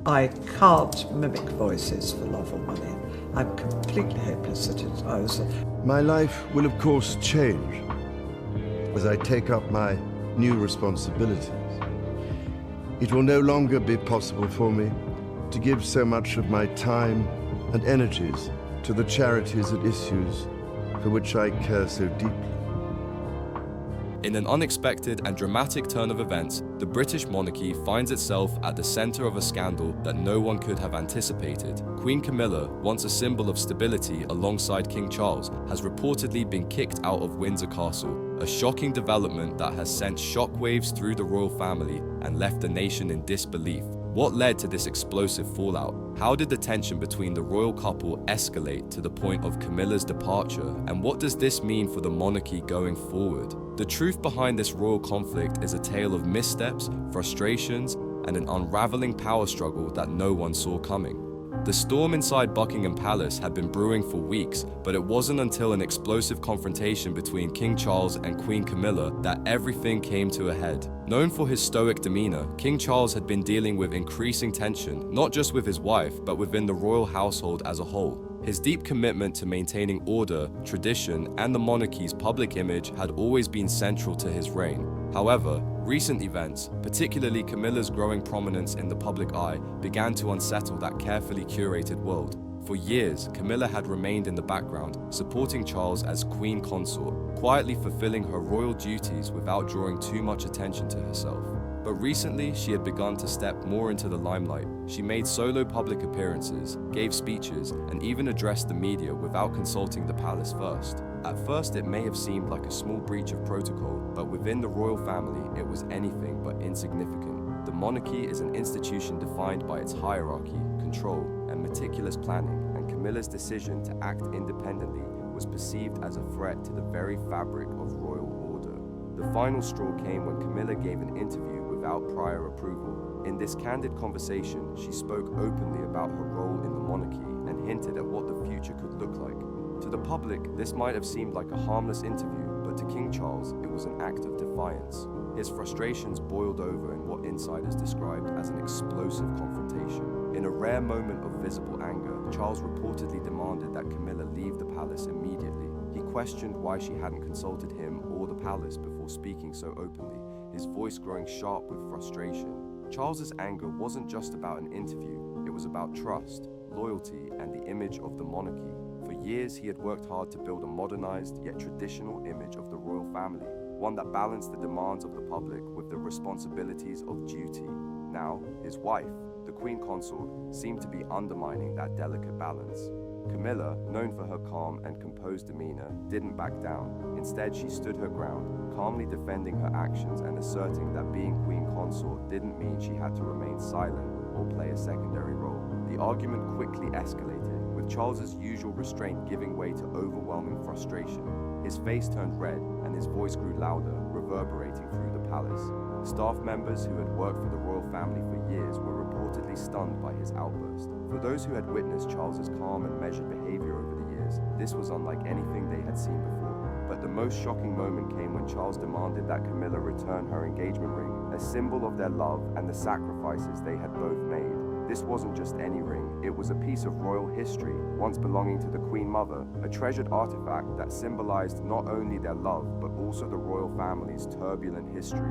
I can't mimic voices for love or money. I'm completely hopeless at it. My life will of course change as I take up my new responsibilities. It will no longer be possible for me to give so much of my time and energies to the charities and issues for which I care so deeply. In an unexpected and dramatic turn of events, the British monarchy finds itself at the centre of a scandal that no one could have anticipated. Queen Camilla, once a symbol of stability alongside King Charles, has reportedly been kicked out of Windsor Castle, a shocking development that has sent shockwaves through the royal family and left the nation in disbelief. What led to this explosive fallout? How did the tension between the royal couple escalate to the point of Camilla's departure? And what does this mean for the monarchy going forward? The truth behind this royal conflict is a tale of missteps, frustrations, and an unraveling power struggle that no one saw coming. The storm inside Buckingham Palace had been brewing for weeks, but it wasn't until an explosive confrontation between King Charles and Queen Camilla that everything came to a head. Known for his stoic demeanor, King Charles had been dealing with increasing tension, not just with his wife, but within the royal household as a whole. His deep commitment to maintaining order, tradition, and the monarchy's public image had always been central to his reign. However, recent events, particularly Camilla's growing prominence in the public eye, began to unsettle that carefully curated world. For years, Camilla had remained in the background, supporting Charles as queen consort, quietly fulfilling her royal duties without drawing too much attention to herself. But recently, she had begun to step more into the limelight. She made solo public appearances, gave speeches, and even addressed the media without consulting the palace first. At first, it may have seemed like a small breach of protocol, but within the royal family, it was anything but insignificant. The monarchy is an institution defined by its hierarchy, control, and meticulous planning, and Camilla's decision to act independently was perceived as a threat to the very fabric of royal order. The final straw came when Camilla gave an interview without prior approval. In this candid conversation, she spoke openly about her role in the monarchy and hinted at what the future could look like. To the public, this might have seemed like a harmless interview, but to King Charles, it was an act of defiance. His frustrations boiled over in what insiders described as an explosive confrontation. In a rare moment of visible anger, Charles reportedly demanded that Camilla leave the palace immediately. He questioned why she hadn't consulted him or the palace before speaking so openly, his voice growing sharp with frustration. Charles's anger wasn't just about an interview, it was about trust, loyalty, and the image of the monarchy. For years, he had worked hard to build a modernized yet traditional image of the royal family, one that balanced the demands of the public with the responsibilities of duty. Now, his wife, the Queen Consort, seemed to be undermining that delicate balance. Camilla, known for her calm and composed demeanor, didn't back down. Instead, she stood her ground, calmly defending her actions and asserting that being Queen Consort didn't mean she had to remain silent or play a secondary role. The argument quickly escalated, with Charles's usual restraint giving way to overwhelming frustration. His face turned red and his voice grew louder, reverberating through the palace. Staff members who had worked for the royal family for years were reportedly stunned by his outburst. For those who had witnessed Charles's calm and measured behavior over the years, this was unlike anything they had seen before. But the most shocking moment came when Charles demanded that Camilla return her engagement ring, a symbol of their love and the sacrifices they had both made. This wasn't just any ring, it was a piece of royal history, once belonging to the Queen Mother, a treasured artifact that symbolized not only their love, but also the royal family's turbulent history.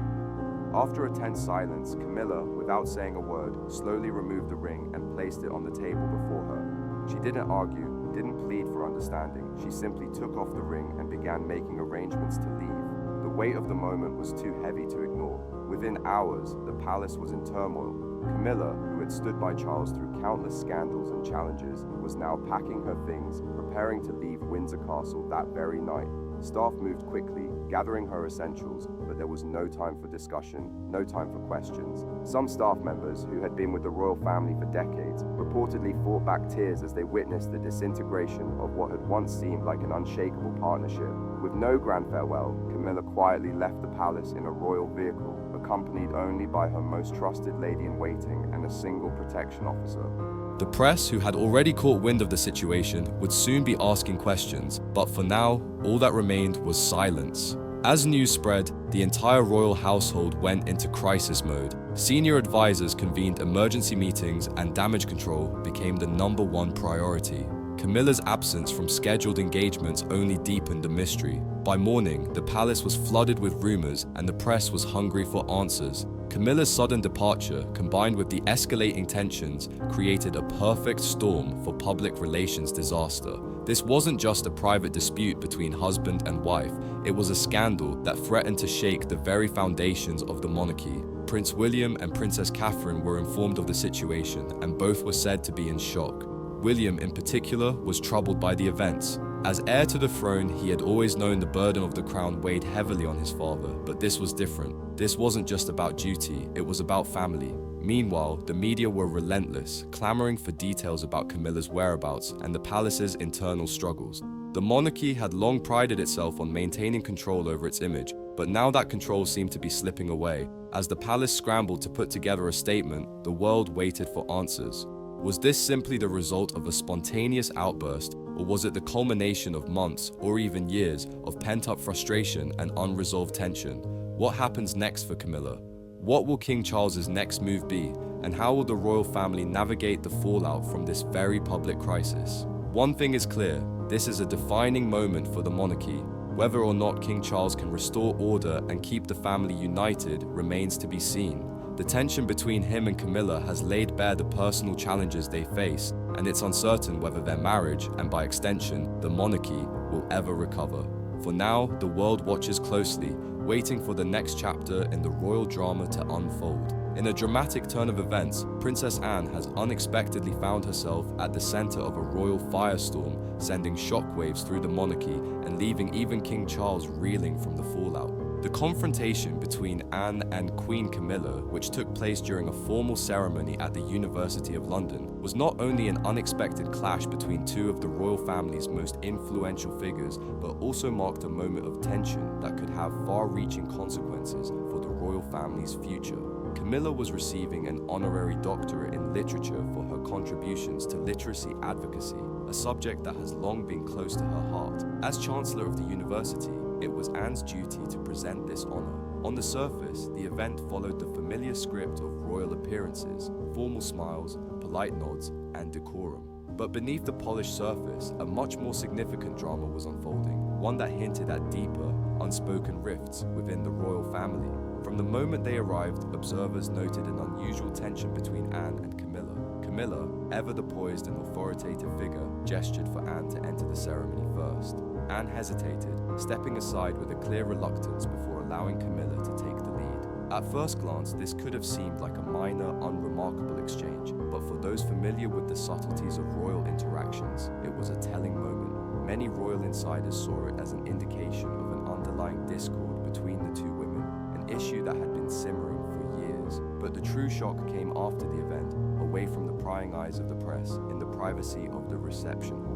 After a tense silence, Camilla, without saying a word, slowly removed the ring and placed it on the table before her. She didn't argue, didn't plead for understanding, she simply took off the ring and began making arrangements to leave. The weight of the moment was too heavy to ignore. Within hours, the palace was in turmoil. Camilla, who had stood by Charles through countless scandals and challenges, was now packing her things, preparing to leave Windsor Castle that very night. Staff moved quickly, gathering her essentials, but there was no time for discussion, no time for questions. Some staff members, who had been with the royal family for decades, reportedly fought back tears as they witnessed the disintegration of what had once seemed like an unshakable partnership. With no grand farewell, Camilla quietly left the palace in a royal vehicle, accompanied only by her most trusted lady-in-waiting and a single protection officer. The press, who had already caught wind of the situation, would soon be asking questions, but for now, all that remained was silence. As news spread, the entire royal household went into crisis mode. Senior advisors convened emergency meetings and damage control became the #1 priority. Camilla's absence from scheduled engagements only deepened the mystery. By morning, the palace was flooded with rumors and the press was hungry for answers. Camilla's sudden departure, combined with the escalating tensions, created a perfect storm for public relations disaster. This wasn't just a private dispute between husband and wife, it was a scandal that threatened to shake the very foundations of the monarchy. Prince William and Princess Catherine were informed of the situation, and both were said to be in shock. William, in particular, was troubled by the events. As heir to the throne, he had always known the burden of the crown weighed heavily on his father, but this was different. This wasn't just about duty, it was about family. Meanwhile, the media were relentless, clamoring for details about Camilla's whereabouts and the palace's internal struggles. The monarchy had long prided itself on maintaining control over its image, but now that control seemed to be slipping away. As the palace scrambled to put together a statement, the world waited for answers. Was this simply the result of a spontaneous outburst, or was it the culmination of months, or even years, of pent-up frustration and unresolved tension? What happens next for Camilla? What will King Charles's next move be, and how will the royal family navigate the fallout from this very public crisis? One thing is clear, this is a defining moment for the monarchy. Whether or not King Charles can restore order and keep the family united remains to be seen. The tension between him and Camilla has laid bare the personal challenges they face, and it's uncertain whether their marriage, and by extension, the monarchy, will ever recover. For now, the world watches closely, waiting for the next chapter in the royal drama to unfold. In a dramatic turn of events, Princess Anne has unexpectedly found herself at the center of a royal firestorm, sending shockwaves through the monarchy and leaving even King Charles reeling from the fallout. The confrontation between Anne and Queen Camilla, which took place during a formal ceremony at the University of London, was not only an unexpected clash between two of the royal family's most influential figures, but also marked a moment of tension that could have far-reaching consequences for the royal family's future. Camilla was receiving an honorary doctorate in literature for her contributions to literacy advocacy, a subject that has long been close to her heart. As Chancellor of the university, it was Anne's duty to present this honor. On the surface, the event followed the familiar script of royal appearances, formal smiles, polite nods, and decorum. But beneath the polished surface, a much more significant drama was unfolding, one that hinted at deeper, unspoken rifts within the royal family. From the moment they arrived, observers noted an unusual tension between Anne and Camilla. Camilla, ever the poised and authoritative figure, gestured for Anne to enter the ceremony first. Anne hesitated, stepping aside with a clear reluctance before allowing Camilla to take the lead. At first glance, this could have seemed like a minor, unremarkable exchange, but for those familiar with the subtleties of royal interactions, it was a telling moment. Many royal insiders saw it as an indication of an underlying discord between the two women, an issue that had been simmering for years. But the true shock came after the event, away from the prying eyes of the press, in the privacy of the reception hall.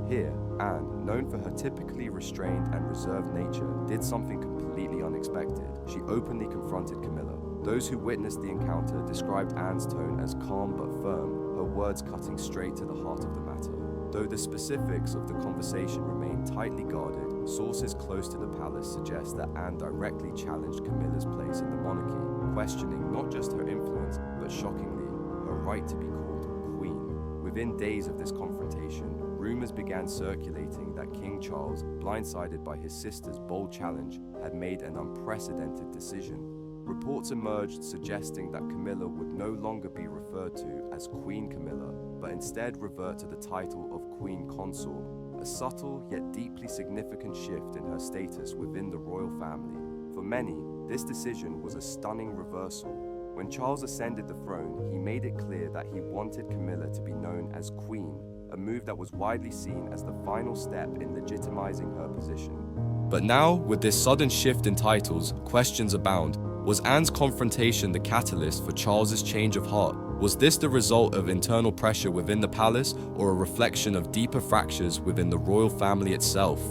Here, Anne, known for her typically restrained and reserved nature, did something completely unexpected. She openly confronted Camilla. Those who witnessed the encounter described Anne's tone as calm but firm, her words cutting straight to the heart of the matter. Though the specifics of the conversation remain tightly guarded, sources close to the palace suggest that Anne directly challenged Camilla's place in the monarchy, questioning not just her influence, but shockingly, her right to be called Queen. Within days of this confrontation, rumors began circulating that King Charles, blindsided by his sister's bold challenge, had made an unprecedented decision. Reports emerged suggesting that Camilla would no longer be referred to as Queen Camilla, but instead revert to the title of Queen Consort, a subtle yet deeply significant shift in her status within the royal family. For many, this decision was a stunning reversal. When Charles ascended the throne, he made it clear that he wanted Camilla to be known as Queen, a move that was widely seen as the final step in legitimizing her position. But now, with this sudden shift in titles, questions abound. Was Anne's confrontation the catalyst for Charles's change of heart? Was this the result of internal pressure within the palace, or a reflection of deeper fractures within the royal family itself?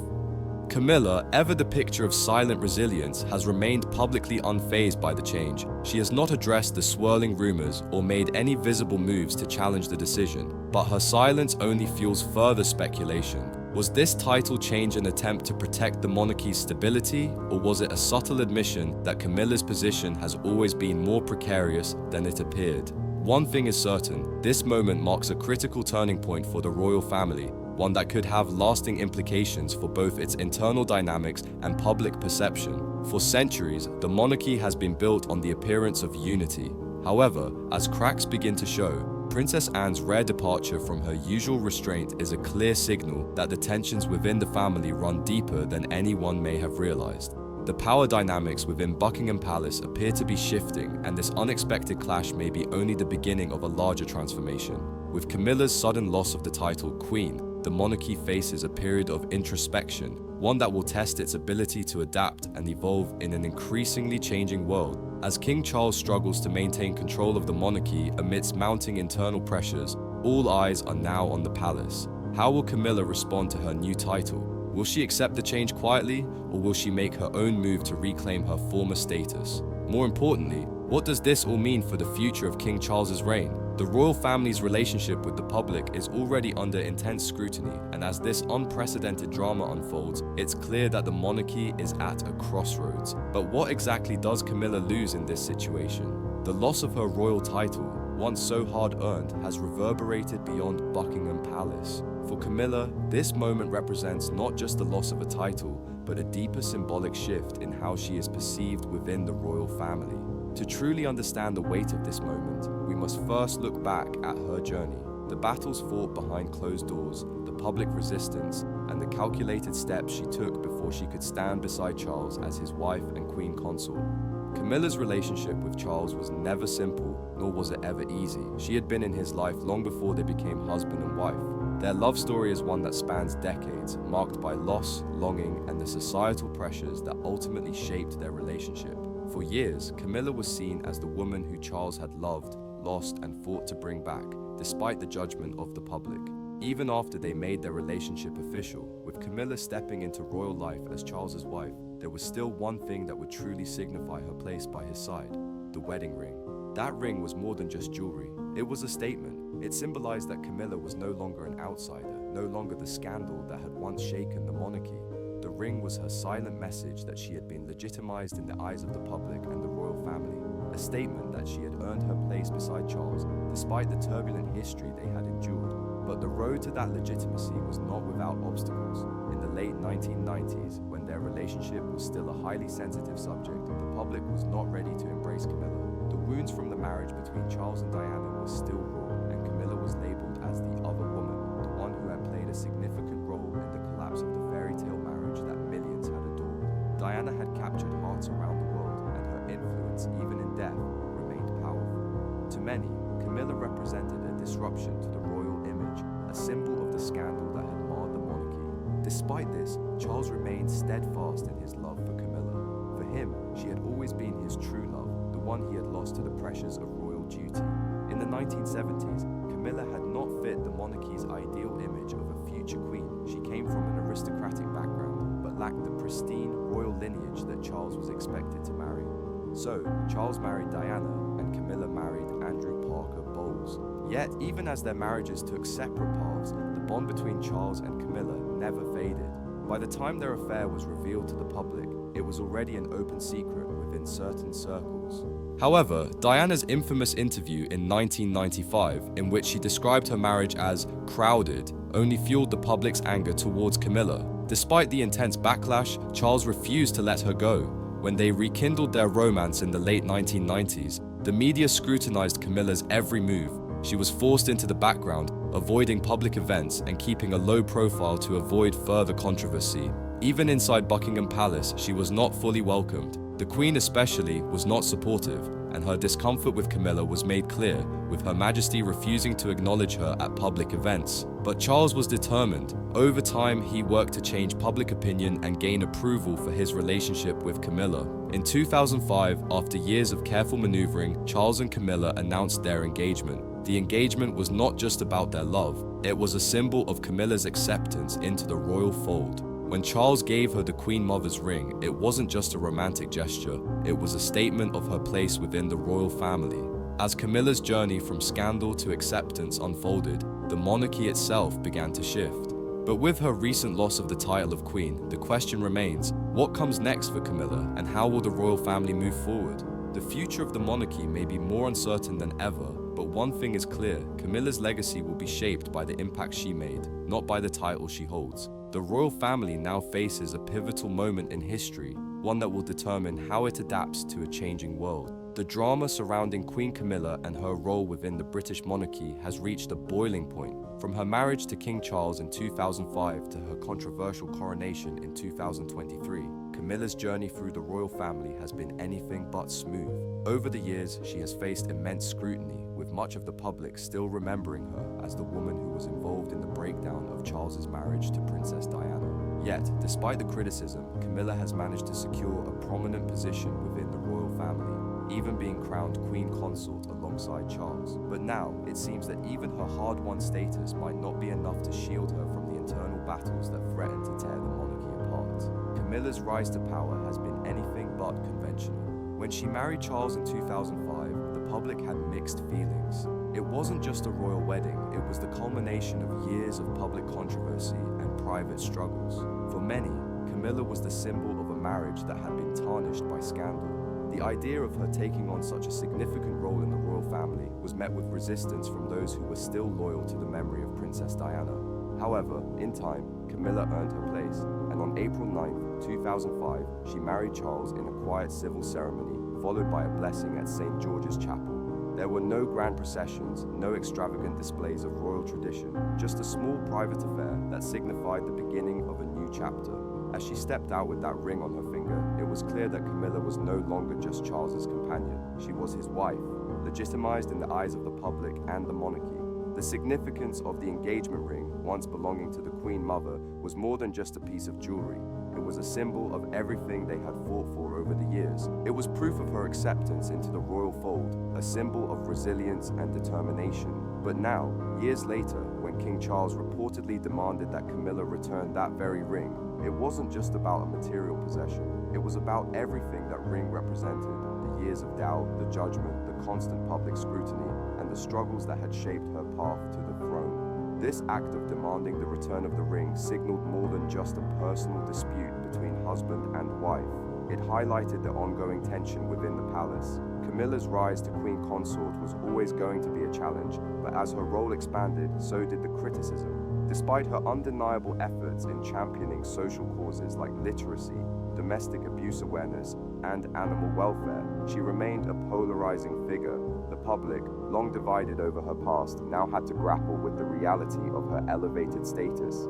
Camilla, ever the picture of silent resilience, has remained publicly unfazed by the change. She has not addressed the swirling rumors or made any visible moves to challenge the decision, but her silence only fuels further speculation. Was this title change an attempt to protect the monarchy's stability, or was it a subtle admission that Camilla's position has always been more precarious than it appeared? One thing is certain, this moment marks a critical turning point for the royal family, one that could have lasting implications for both its internal dynamics and public perception. For centuries, the monarchy has been built on the appearance of unity. However, as cracks begin to show, Princess Anne's rare departure from her usual restraint is a clear signal that the tensions within the family run deeper than anyone may have realized. The power dynamics within Buckingham Palace appear to be shifting, and this unexpected clash may be only the beginning of a larger transformation. With Camilla's sudden loss of the title Queen, the monarchy faces a period of introspection, one that will test its ability to adapt and evolve in an increasingly changing world. As King Charles struggles to maintain control of the monarchy amidst mounting internal pressures, all eyes are now on the palace. How will Camilla respond to her new title? Will she accept the change quietly, or will she make her own move to reclaim her former status? More importantly, what does this all mean for the future of King Charles's reign? The royal family's relationship with the public is already under intense scrutiny, and as this unprecedented drama unfolds, it's clear that the monarchy is at a crossroads. But what exactly does Camilla lose in this situation? The loss of her royal title, once so hard-earned, has reverberated beyond Buckingham Palace. For Camilla, this moment represents not just the loss of a title, but a deeper symbolic shift in how she is perceived within the royal family. To truly understand the weight of this moment, we must first look back at her journey. The battles fought behind closed doors, the public resistance, and the calculated steps she took before she could stand beside Charles as his wife and queen consort. Camilla's relationship with Charles was never simple, nor was it ever easy. She had been in his life long before they became husband and wife. Their love story is one that spans decades, marked by loss, longing, and the societal pressures that ultimately shaped their relationship. For years, Camilla was seen as the woman who Charles had loved, lost, and fought to bring back, despite the judgment of the public. Even after they made their relationship official, with Camilla stepping into royal life as Charles's wife, there was still one thing that would truly signify her place by his side: the wedding ring. That ring was more than just jewelry. It was a statement. It symbolized that Camilla was no longer an outsider, no longer the scandal that had once shaken the monarchy. The ring was her silent message that she had been legitimized in the eyes of the public and the royal family, a statement that she had earned her place beside Charles, despite the turbulent history they had endured. But the road to that legitimacy was not without obstacles. In the late 1990s, when their relationship was still a highly sensitive subject, the public was not ready to embrace Camilla. The wounds from the marriage between Charles and Diana were still raw, and Camilla was labeled as the other woman, the one who had played a significant role in the collapse of the fairy tale marriage that millions had adored. Diana had captured hearts around the world, and her influence, even in death, remained powerful. To many, Camilla represented a disruption to the royal image, a symbol of the scandal that had marred the monarchy. Despite this, Charles remained steadfast in his love for Camilla. For him, she had always been his true love, the one he had lost to the pressures of royal duty. In the 1970s, Camilla had not fit the monarchy's ideal image of a future queen. She came from an aristocratic background, but lacked the pristine royal lineage that Charles was expected to marry. So, Charles married Diana, and Camilla married Andrew Parker Bowles. Yet, even as their marriages took separate paths, the bond between Charles and Camilla never faded. By the time their affair was revealed to the public, it was already an open secret within certain circles. However, Diana's infamous interview in 1995, in which she described her marriage as crowded, only fueled the public's anger towards Camilla. Despite the intense backlash, Charles refused to let her go. When they rekindled their romance in the late 1990s, the media scrutinized Camilla's every move. She was forced into the background, avoiding public events and keeping a low profile to avoid further controversy. Even inside Buckingham Palace, she was not fully welcomed. The Queen especially was not supportive, and her discomfort with Camilla was made clear, with Her Majesty refusing to acknowledge her at public events. But Charles was determined. Over time, he worked to change public opinion and gain approval for his relationship with Camilla. In 2005, after years of careful maneuvering, Charles and Camilla announced their engagement. The engagement was not just about their love, it was a symbol of Camilla's acceptance into the royal fold. When Charles gave her the Queen Mother's ring, it wasn't just a romantic gesture, it was a statement of her place within the royal family. As Camilla's journey from scandal to acceptance unfolded, the monarchy itself began to shift. But with her recent loss of the title of Queen, the question remains, what comes next for Camilla and how will the royal family move forward? The future of the monarchy may be more uncertain than ever, but one thing is clear, Camilla's legacy will be shaped by the impact she made, not by the title she holds. The royal family now faces a pivotal moment in history, one that will determine how it adapts to a changing world. The drama surrounding Queen Camilla and her role within the British monarchy has reached a boiling point. From her marriage to King Charles in 2005 to her controversial coronation in 2023, Camilla's journey through the royal family has been anything but smooth. Over the years, she has faced immense scrutiny, with much of the public still remembering her as the woman who was involved in the breakdown of Charles's marriage to Princess Diana. Yet, despite the criticism, Camilla has managed to secure a prominent position within the royal family, even being crowned Queen Consort alongside Charles. But now, it seems that even her hard-won status might not be enough to shield her from the internal battles that threaten to tear the monarchy apart. Camilla's rise to power has been anything but conventional. When she married Charles in 2005, the public had mixed feelings. It wasn't just a royal wedding, it was the culmination of years of public controversy and private struggles. For many, Camilla was the symbol of a marriage that had been tarnished by scandal. The idea of her taking on such a significant role in the royal family was met with resistance from those who were still loyal to the memory of Princess Diana. However, in time, Camilla earned her place, and on April 9, 2005, she married Charles in a quiet civil ceremony, followed by a blessing at St. George's Chapel. There were no grand processions, no extravagant displays of royal tradition, just a small private affair that signified the beginning of a new chapter. As she stepped out with that ring on her finger, it was clear that Camilla was no longer just Charles's companion. She was his wife, legitimized in the eyes of the public and the monarchy. The significance of the engagement ring, once belonging to the Queen Mother, was more than just a piece of jewelry. It was a symbol of everything they had fought for over the years. It was proof of her acceptance into the royal fold, a symbol of resilience and determination. But now, years later, when King Charles reportedly demanded that Camilla return that very ring, it wasn't just about a material possession. It was about everything that ring represented: the years of doubt, the judgment, the constant public scrutiny, and the struggles that had shaped her path to the throne. This act of demanding the return of the ring signaled more than just a personal dispute between husband and wife. It highlighted the ongoing tension within the palace. Camilla's rise to Queen Consort was always going to be a challenge, but as her role expanded, so did the criticism. Despite her undeniable efforts in championing social causes like literacy, domestic abuse awareness, and animal welfare, she remained a polarizing figure. The public, long divided over her past, now had to grapple with the reality of her elevated status.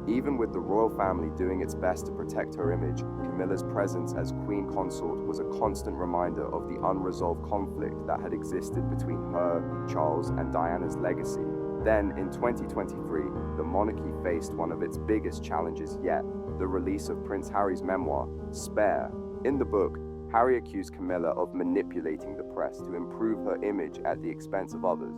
Even with the royal family doing its best to protect her image, Camilla's presence as Queen Consort was a constant reminder of the unresolved conflict that had existed between her, Charles, and Diana's legacy. Then, in 2023, the monarchy faced one of its biggest challenges yet, the release of Prince Harry's memoir, Spare. In the book, Harry accused Camilla of manipulating the press to improve her image at the expense of others.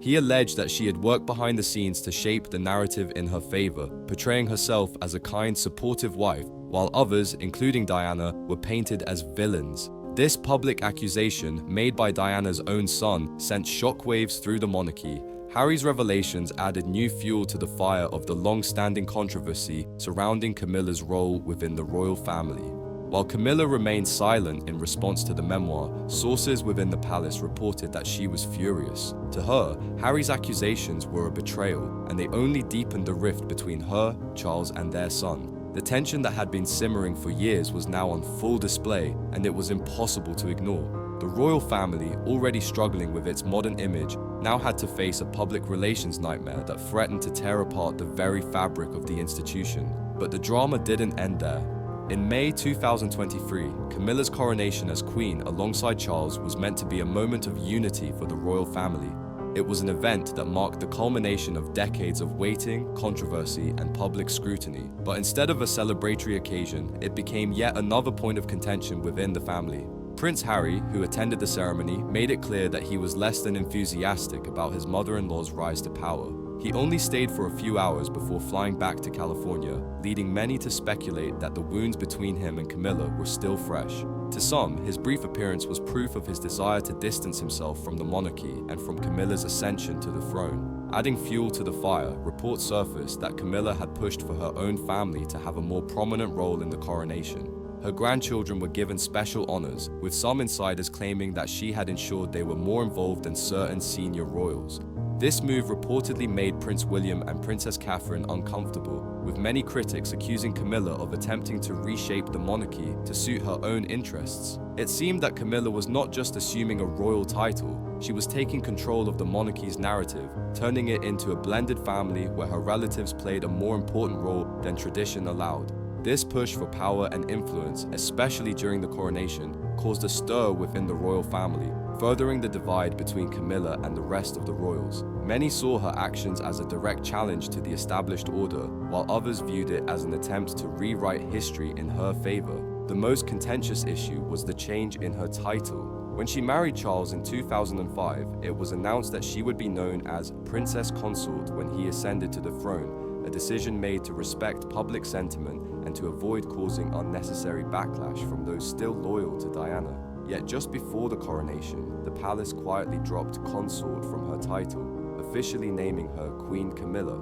He alleged that she had worked behind the scenes to shape the narrative in her favor, portraying herself as a kind, supportive wife, while others, including Diana, were painted as villains. This public accusation, made by Diana's own son, sent shockwaves through the monarchy. Harry's revelations added new fuel to the fire of the long-standing controversy surrounding Camilla's role within the royal family. While Camilla remained silent in response to the memoir, sources within the palace reported that she was furious. To her, Harry's accusations were a betrayal, and they only deepened the rift between her, Charles, and their son. The tension that had been simmering for years was now on full display, and it was impossible to ignore. The royal family, already struggling with its modern image, now had to face a public relations nightmare that threatened to tear apart the very fabric of the institution. But the drama didn't end there. In May 2023, Camilla's coronation as queen alongside Charles was meant to be a moment of unity for the royal family. It was an event that marked the culmination of decades of waiting, controversy, and public scrutiny. But instead of a celebratory occasion, it became yet another point of contention within the family. Prince Harry, who attended the ceremony, made it clear that he was less than enthusiastic about his mother-in-law's rise to power. He only stayed for a few hours before flying back to California, leading many to speculate that the wounds between him and Camilla were still fresh. To some, his brief appearance was proof of his desire to distance himself from the monarchy and from Camilla's ascension to the throne. Adding fuel to the fire, reports surfaced that Camilla had pushed for her own family to have a more prominent role in the coronation. Her grandchildren were given special honors, with some insiders claiming that she had ensured they were more involved than certain senior royals. This move reportedly made Prince William and Princess Catherine uncomfortable, with many critics accusing Camilla of attempting to reshape the monarchy to suit her own interests. It seemed that Camilla was not just assuming a royal title, she was taking control of the monarchy's narrative, turning it into a blended family where her relatives played a more important role than tradition allowed. This push for power and influence, especially during the coronation, caused a stir within the royal family, furthering the divide between Camilla and the rest of the royals. Many saw her actions as a direct challenge to the established order, while others viewed it as an attempt to rewrite history in her favor. The most contentious issue was the change in her title. When she married Charles in 2005, it was announced that she would be known as Princess Consort when he ascended to the throne, a decision made to respect public sentiment and to avoid causing unnecessary backlash from those still loyal to Diana. Yet just before the coronation, the palace quietly dropped consort from her title, officially naming her Queen Camilla.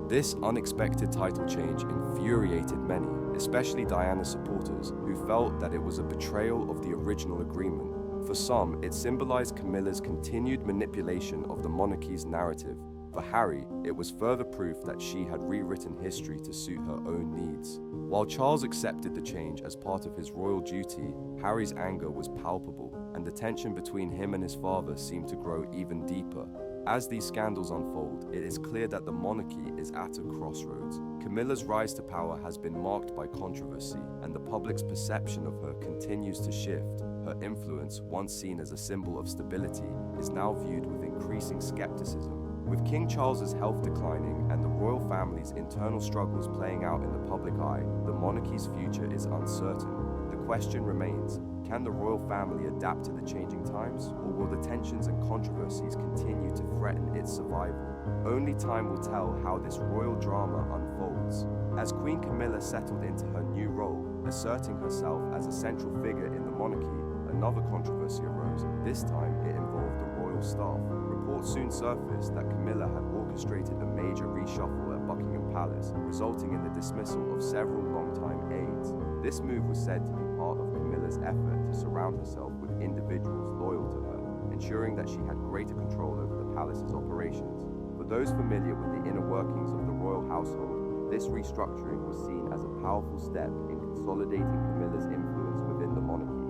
This unexpected title change infuriated many, especially Diana's supporters, who felt that it was a betrayal of the original agreement. For some, it symbolized Camilla's continued manipulation of the monarchy's narrative. For Harry, it was further proof that she had rewritten history to suit her own needs. While Charles accepted the change as part of his royal duty, Harry's anger was palpable, and the tension between him and his father seemed to grow even deeper. As these scandals unfold, it is clear that the monarchy is at a crossroads. Camilla's rise to power has been marked by controversy, and the public's perception of her continues to shift. Her influence, once seen as a symbol of stability, is now viewed with increasing skepticism. With King Charles's health declining and the royal family's internal struggles playing out in the public eye, the monarchy's future is uncertain. The question remains, can the royal family adapt to the changing times, or will the tensions and controversies continue to threaten its survival? Only time will tell how this royal drama unfolds. As Queen Camilla settled into her new role, asserting herself as a central figure in the monarchy, another controversy arose. This time it involved the royal staff. Reports soon surfaced that Camilla had orchestrated a major reshuffle at Buckingham Palace, resulting in the dismissal of several long-time aides. This move was said to be part of Camilla's effort to surround herself with individuals loyal to her, ensuring that she had greater control over the palace's operations. For those familiar with the inner workings of the royal household, this restructuring was seen as a powerful step in consolidating Camilla's influence within the monarchy.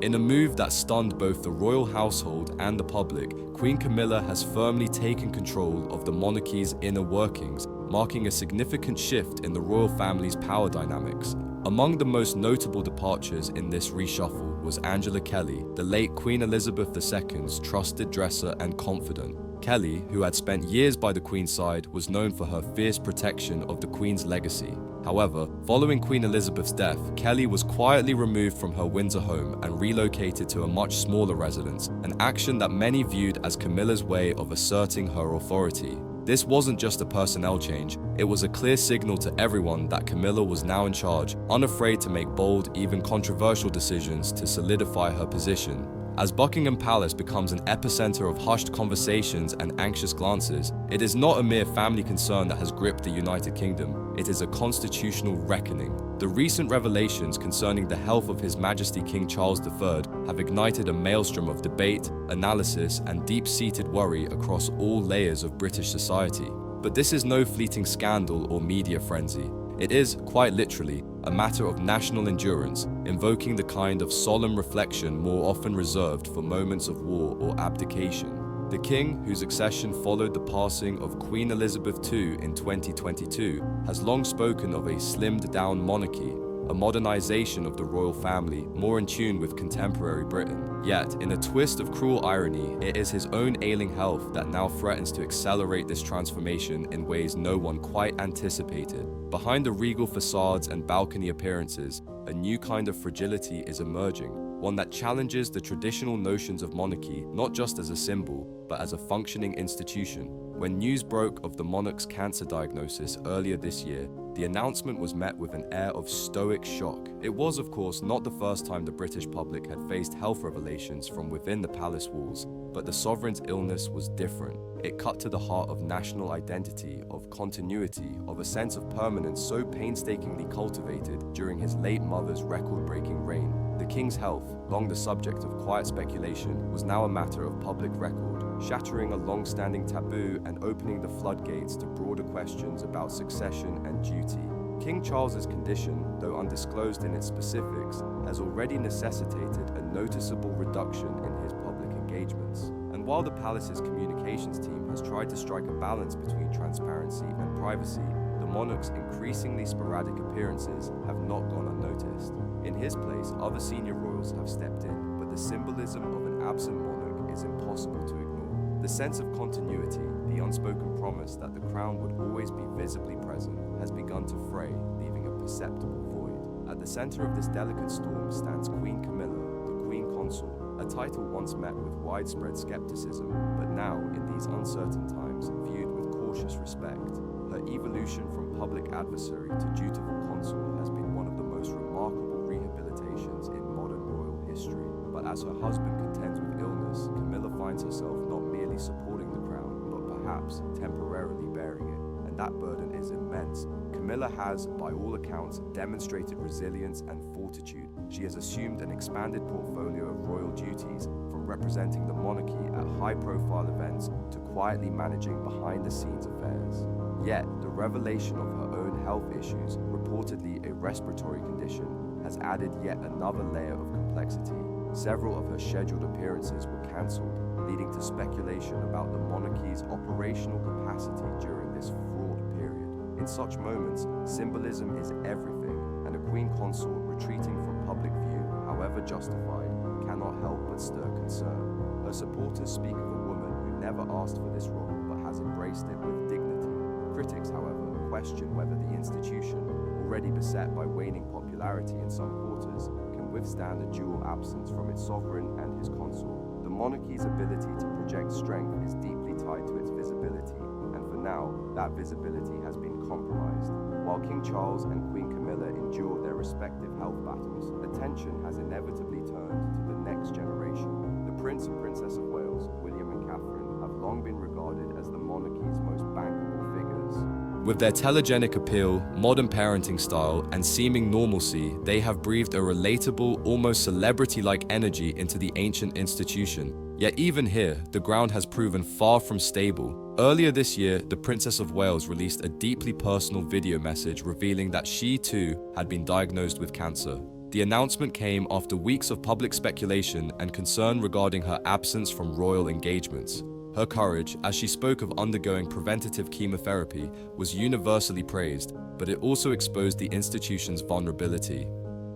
In a move that stunned both the royal household and the public, Queen Camilla has firmly taken control of the monarchy's inner workings, marking a significant shift in the royal family's power dynamics. Among the most notable departures in this reshuffle was Angela Kelly, the late Queen Elizabeth II's trusted dresser and confidant. Kelly, who had spent years by the Queen's side, was known for her fierce protection of the Queen's legacy. However, following Queen Elizabeth's death, Kelly was quietly removed from her Windsor home and relocated to a much smaller residence, an action that many viewed as Camilla's way of asserting her authority. This wasn't just a personnel change, it was a clear signal to everyone that Camilla was now in charge, unafraid to make bold, even controversial decisions to solidify her position. As Buckingham Palace becomes an epicenter of hushed conversations and anxious glances, it is not a mere family concern that has gripped the United Kingdom, it is a constitutional reckoning. The recent revelations concerning the health of His Majesty King Charles III have ignited a maelstrom of debate, analysis, and deep-seated worry across all layers of British society. But this is no fleeting scandal or media frenzy. It is, quite literally, a matter of national endurance, invoking the kind of solemn reflection more often reserved for moments of war or abdication. The king, whose accession followed the passing of Queen Elizabeth II in 2022, has long spoken of a slimmed-down monarchy, a modernization of the royal family more in tune with contemporary Britain. Yet, in a twist of cruel irony, it is his own ailing health that now threatens to accelerate this transformation in ways no one quite anticipated. Behind the regal facades and balcony appearances, a new kind of fragility is emerging, one that challenges the traditional notions of monarchy not just as a symbol, but as a functioning institution. When news broke of the monarch's cancer diagnosis earlier this year, the announcement was met with an air of stoic shock. It was, of course, not the first time the British public had faced health revelations from within the palace walls, but the sovereign's illness was different. It cut to the heart of national identity, of continuity, of a sense of permanence so painstakingly cultivated during his late mother's record-breaking reign. The king's health, long the subject of quiet speculation, was now a matter of public record, shattering a long-standing taboo and opening the floodgates to broader questions about succession and duty. King Charles's condition, though undisclosed in its specifics, has already necessitated a noticeable reduction in his public engagements. And while the palace's communications team has tried to strike a balance between transparency and privacy, the monarch's increasingly sporadic appearances have not gone unnoticed. In his place, other senior royals have stepped in, but the symbolism of an absent monarch is impossible to ignore. The sense of continuity, the unspoken promise that the crown would always be visibly present, has begun to fray, leaving a perceptible void. At the center of this delicate storm stands Queen Camilla, the Queen Consort, a title once met with widespread skepticism, but now, in these uncertain times, viewed with cautious respect. Her evolution from public adversary to dutiful consort has been one of the most remarkable rehabilitations in modern royal history. But as her husband contends with illness, Camilla finds herself not merely supporting the crown, but perhaps temporarily bearing it. And that burden is immense. Camilla has, by all accounts, demonstrated resilience and fortitude. She has assumed an expanded portfolio of royal duties, from representing the monarchy at high-profile events to quietly managing behind-the-scenes affairs. Yet, the revelation of her own health issues, reportedly a respiratory condition, has added yet another layer of complexity. Several of her scheduled appearances were cancelled, leading to speculation about the monarchy's operational capacity during this fraught period. In such moments, symbolism is everything, and a queen consort retreating from public view, however justified, cannot help but stir concern. Her supporters speak of a woman who never asked for this role but has embraced it with dignity. Critics, however, question whether the institution, already beset by waning popularity in some quarters, can withstand a dual absence from its sovereign and his consort. The monarchy's ability to project strength is deeply tied to its visibility, and for now, that visibility has been compromised. While King Charles and Queen Camilla endure their respective health battles, attention has inevitably turned to the next generation. The Prince and Princess of Wales, William and Catherine, have long been regarded as the monarchy's most bankable figures. With their telegenic appeal, modern parenting style, and seeming normalcy, they have breathed a relatable, almost celebrity-like energy into the ancient institution. Yet even here, the ground has proven far from stable. Earlier this year, the Princess of Wales released a deeply personal video message revealing that she too had been diagnosed with cancer. The announcement came after weeks of public speculation and concern regarding her absence from royal engagements. Her courage, as she spoke of undergoing preventative chemotherapy, was universally praised, but it also exposed the institution's vulnerability.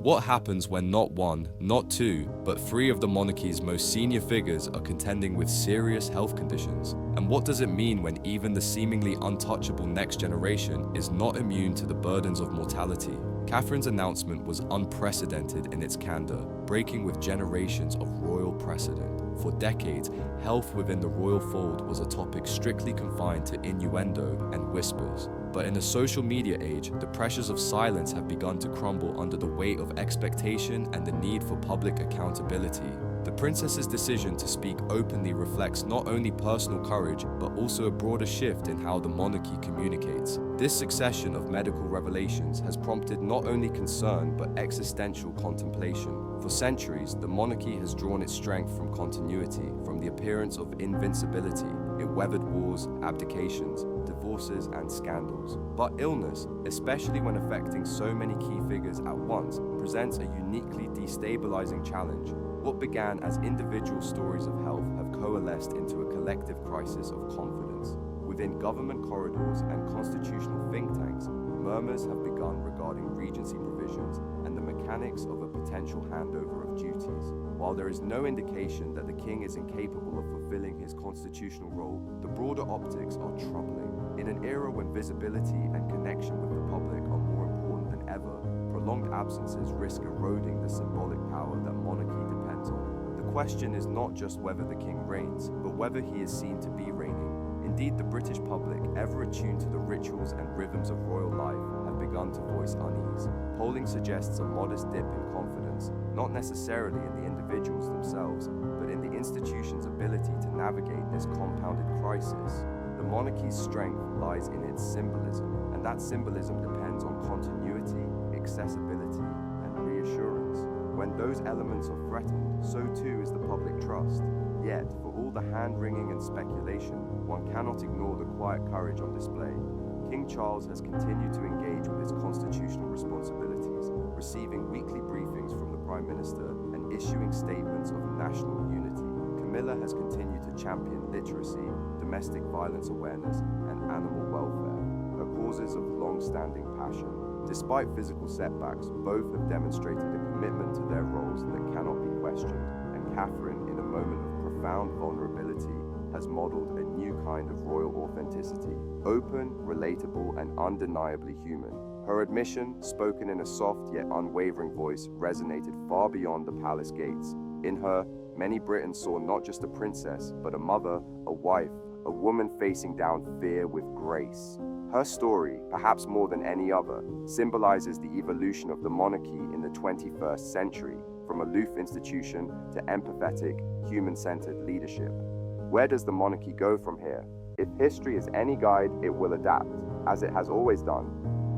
What happens when not one, not two, but three of the monarchy's most senior figures are contending with serious health conditions? And what does it mean when even the seemingly untouchable next generation is not immune to the burdens of mortality? Catherine's announcement was unprecedented in its candor, breaking with generations of royal precedent. For decades, health within the royal fold was a topic strictly confined to innuendo and whispers. But in a social media age, the pressures of silence have begun to crumble under the weight of expectation and the need for public accountability. The princess's decision to speak openly reflects not only personal courage, but also a broader shift in how the monarchy communicates. This succession of medical revelations has prompted not only concern, but existential contemplation. For centuries, the monarchy has drawn its strength from continuity, from the appearance of invincibility. It weathered wars, abdications, divorces, and scandals. But illness, especially when affecting so many key figures at once, presents a uniquely destabilizing challenge. What began as individual stories of health have coalesced into a collective crisis of confidence. Within government corridors and constitutional think tanks, murmurs have begun regarding regency provisions and the mechanics of a potential handover of duties. While there is no indication that the king is incapable of fulfilling his constitutional role, the broader optics are troubling. In an era when visibility and connection with the public are more important than ever, prolonged absences risk eroding the symbolic power that monarchy depends on. The question is not just whether the king reigns, but whether he is seen to be reigning. Indeed, the British public, ever attuned to the rituals and rhythms of royal life, have begun to voice unease. Polling suggests a modest dip in confidence, not necessarily in the individuals themselves, but in the institution's ability to navigate this compounded crisis. The monarchy's strength lies in its symbolism, and that symbolism depends on continuity, accessibility, and reassurance. When those elements are threatened, so too is the public trust. Yet, for all the hand-wringing and speculation, one cannot ignore the quiet courage on display. King Charles has continued to engage with his constitutional responsibilities, receiving weekly briefings from the Prime Minister and issuing statements of national unity. Camilla has continued to champion literacy, domestic violence awareness, and animal welfare, her causes of long-standing passion. Despite physical setbacks, both have demonstrated a commitment to their roles that cannot be questioned, and Catherine, in a moment of profound vulnerability, has modeled a new kind of royal authenticity, open, relatable, and undeniably human. Her admission, spoken in a soft yet unwavering voice, resonated far beyond the palace gates. In her, many Britons saw not just a princess, but a mother, a wife, a woman facing down fear with grace. Her story, perhaps more than any other, symbolizes the evolution of the monarchy in the 21st century, from aloof institution to empathetic, human-centered leadership. Where does the monarchy go from here? If history is any guide, it will adapt, as it has always done.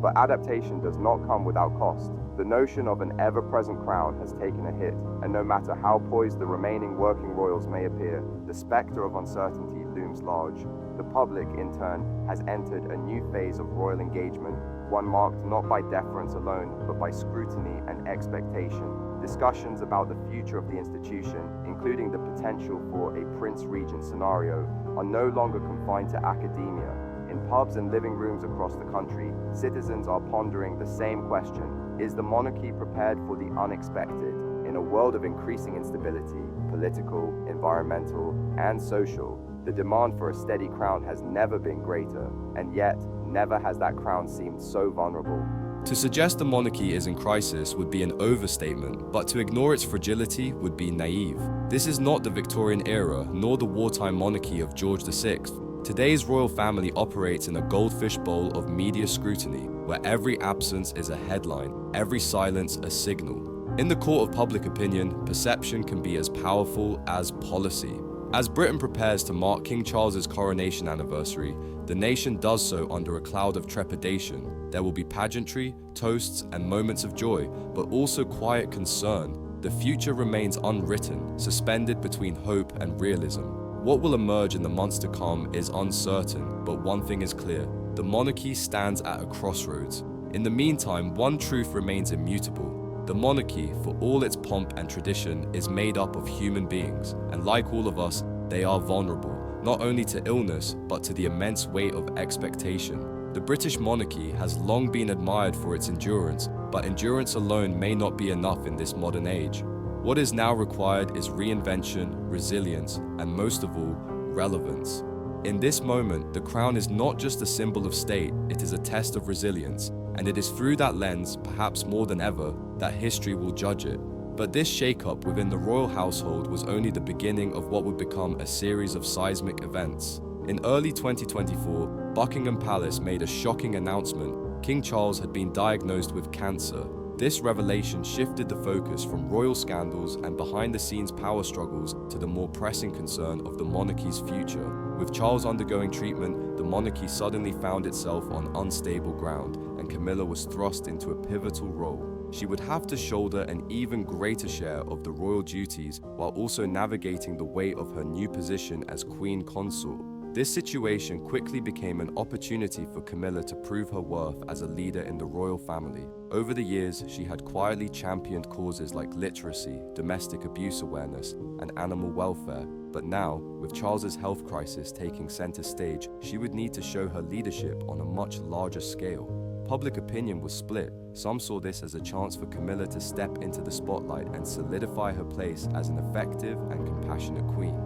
But adaptation does not come without cost. The notion of an ever-present crown has taken a hit, and no matter how poised the remaining working royals may appear, the specter of uncertainty looms large. The public, in turn, has entered a new phase of royal engagement, one marked not by deference alone, but by scrutiny and expectation. Discussions about the future of the institution, including the potential for a prince-regent scenario, are no longer confined to academia. In pubs and living rooms across the country, citizens are pondering the same question: is the monarchy prepared for the unexpected? In a world of increasing instability, political, environmental, and social, the demand for a steady crown has never been greater, and yet, never has that crown seemed so vulnerable. To suggest the monarchy is in crisis would be an overstatement, but to ignore its fragility would be naive. This is not the Victorian era, nor the wartime monarchy of George VI. Today's royal family operates in a goldfish bowl of media scrutiny, where every absence is a headline, every silence a signal. In the court of public opinion, perception can be as powerful as policy. As Britain prepares to mark King Charles's coronation anniversary, the nation does so under a cloud of trepidation. There will be pageantry, toasts, and moments of joy, but also quiet concern. The future remains unwritten, suspended between hope and realism. What will emerge in the months to come is uncertain, but one thing is clear: the monarchy stands at a crossroads. In the meantime, one truth remains immutable. The monarchy, for all its pomp and tradition, is made up of human beings, and like all of us, they are vulnerable, not only to illness, but to the immense weight of expectation. The British monarchy has long been admired for its endurance, but endurance alone may not be enough in this modern age. What is now required is reinvention, resilience, and most of all, relevance. In this moment, the crown is not just a symbol of state, it is a test of resilience, and it is through that lens, perhaps more than ever, that history will judge it. But this shake-up within the royal household was only the beginning of what would become a series of seismic events. In early 2024, Buckingham Palace made a shocking announcement. King Charles had been diagnosed with cancer. This revelation shifted the focus from royal scandals and behind-the-scenes power struggles to the more pressing concern of the monarchy's future. With Charles undergoing treatment, the monarchy suddenly found itself on unstable ground, and Camilla was thrust into a pivotal role. She would have to shoulder an even greater share of the royal duties while also navigating the weight of her new position as Queen Consort. This situation quickly became an opportunity for Camilla to prove her worth as a leader in the royal family. Over the years, she had quietly championed causes like literacy, domestic abuse awareness, and animal welfare. But now, with Charles's health crisis taking center stage, she would need to show her leadership on a much larger scale. Public opinion was split. Some saw this as a chance for Camilla to step into the spotlight and solidify her place as an effective and compassionate queen.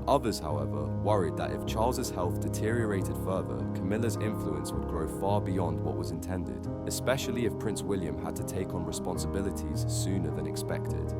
Others, however, worried that if Charles's health deteriorated further, Camilla's influence would grow far beyond what was intended, especially if Prince William had to take on responsibilities sooner than expected.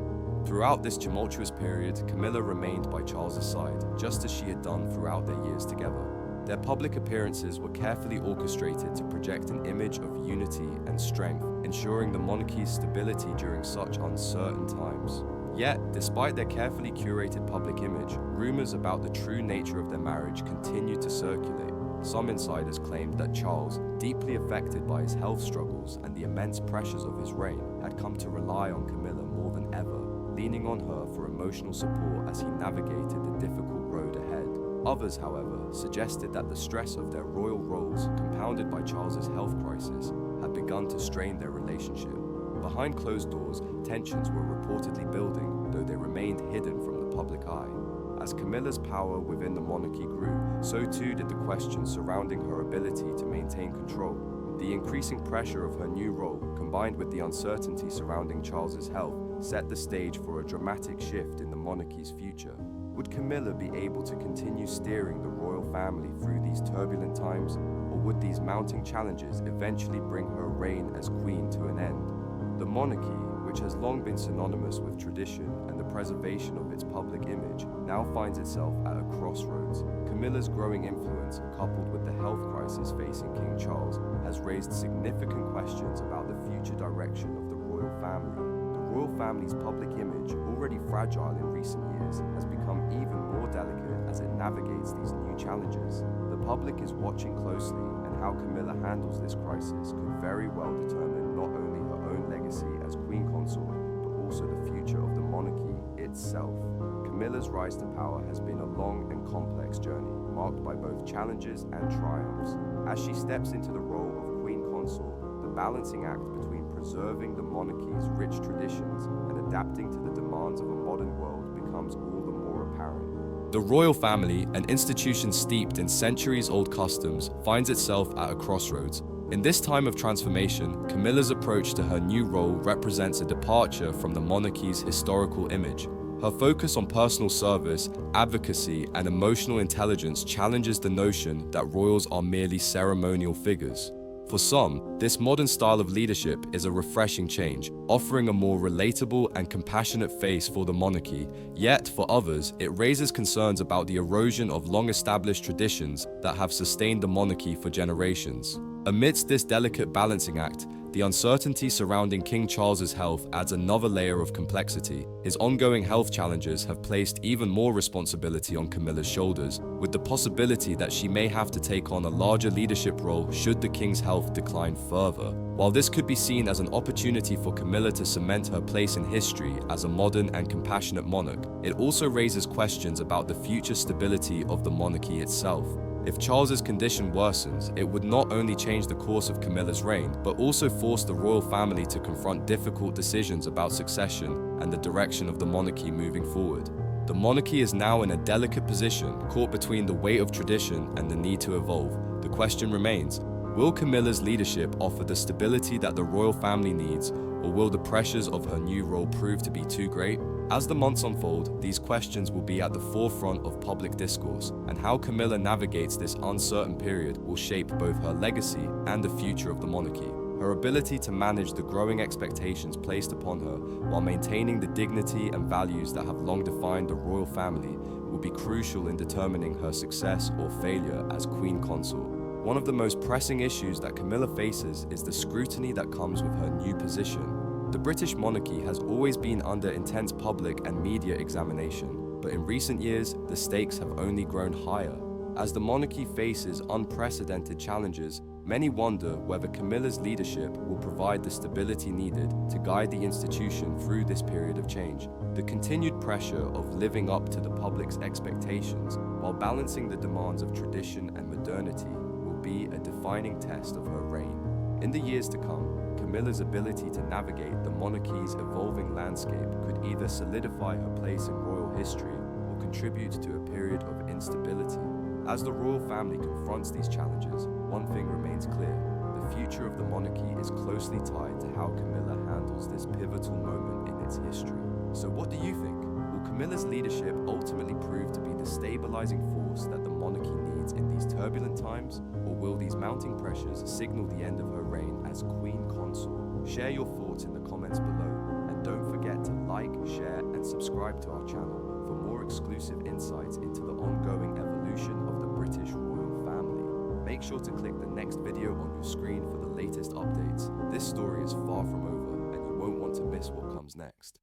Throughout this tumultuous period, Camilla remained by Charles's side, just as she had done throughout their years together. Their public appearances were carefully orchestrated to project an image of unity and strength, ensuring the monarchy's stability during such uncertain times. Yet, despite their carefully curated public image, rumors about the true nature of their marriage continued to circulate. Some insiders claimed that Charles, deeply affected by his health struggles and the immense pressures of his reign, had come to rely on Camilla more than ever, leaning on her for emotional support as he navigated the difficult road ahead. Others, however, suggested that the stress of their royal roles, compounded by Charles's health crisis, had begun to strain their relationship. Behind closed doors, tensions were reportedly building, though they remained hidden from the public eye. As Camilla's power within the monarchy grew, so too did the questions surrounding her ability to maintain control. The increasing pressure of her new role, combined with the uncertainty surrounding Charles's health, set the stage for a dramatic shift in the monarchy's future. Would Camilla be able to continue steering the royal family through these turbulent times, or would these mounting challenges eventually bring her reign as queen to an end? The monarchy, which has long been synonymous with tradition and the preservation of its public image, now finds itself at a crossroads. Camilla's growing influence, coupled with the health crisis facing King Charles, has raised significant questions about the future direction of the royal family. The royal family's public image, already fragile in recent years, has become even more delicate as it navigates these new challenges. The public is watching closely, and how Camilla handles this crisis could very well determine not only her own legacy as queen consort, but also the future of the monarchy itself. Camilla's rise to power has been a long and complex journey, marked by both challenges and triumphs. As she steps into the role of queen consort, the balancing act between preserving the monarchy's rich traditions and adapting to the demands of a modern world becomes all the more apparent. The royal family, an institution steeped in centuries-old customs, finds itself at a crossroads. In this time of transformation, Camilla's approach to her new role represents a departure from the monarchy's historical image. Her focus on personal service, advocacy, and emotional intelligence challenges the notion that royals are merely ceremonial figures. For some, this modern style of leadership is a refreshing change, offering a more relatable and compassionate face for the monarchy. Yet, for others, it raises concerns about the erosion of long-established traditions that have sustained the monarchy for generations. Amidst this delicate balancing act, the uncertainty surrounding King Charles's health adds another layer of complexity. His ongoing health challenges have placed even more responsibility on Camilla's shoulders, with the possibility that she may have to take on a larger leadership role should the king's health decline further. While this could be seen as an opportunity for Camilla to cement her place in history as a modern and compassionate monarch, it also raises questions about the future stability of the monarchy itself. If Charles's condition worsens, it would not only change the course of Camilla's reign, but also force the royal family to confront difficult decisions about succession and the direction of the monarchy moving forward. The monarchy is now in a delicate position, caught between the weight of tradition and the need to evolve. The question remains, will Camilla's leadership offer the stability that the royal family needs, or will the pressures of her new role prove to be too great? As the months unfold, these questions will be at the forefront of public discourse, and how Camilla navigates this uncertain period will shape both her legacy and the future of the monarchy. Her ability to manage the growing expectations placed upon her while maintaining the dignity and values that have long defined the royal family will be crucial in determining her success or failure as queen consort. One of the most pressing issues that Camilla faces is the scrutiny that comes with her new position. The British monarchy has always been under intense public and media examination, but in recent years, the stakes have only grown higher. As the monarchy faces unprecedented challenges, many wonder whether Camilla's leadership will provide the stability needed to guide the institution through this period of change. The continued pressure of living up to the public's expectations while balancing the demands of tradition and modernity will be a defining test of her reign. In the years to come, Camilla's ability to navigate the monarchy's evolving landscape could either solidify her place in royal history or contribute to a period of instability. As the royal family confronts these challenges, one thing remains clear: the future of the monarchy is closely tied to how Camilla handles this pivotal moment in its history. So what do you think? Will Camilla's leadership ultimately prove to be the stabilizing force that the monarchy needs in these turbulent times, or will these mounting pressures signal the end of her reign as queen consort? Share your thoughts in the comments below, and don't forget to like, share, and subscribe to our channel for more exclusive insights into the ongoing evolution of the British royal family. sure to click the next video on your screen for the latest updates. This story is far from over, and you won't want to miss what comes next.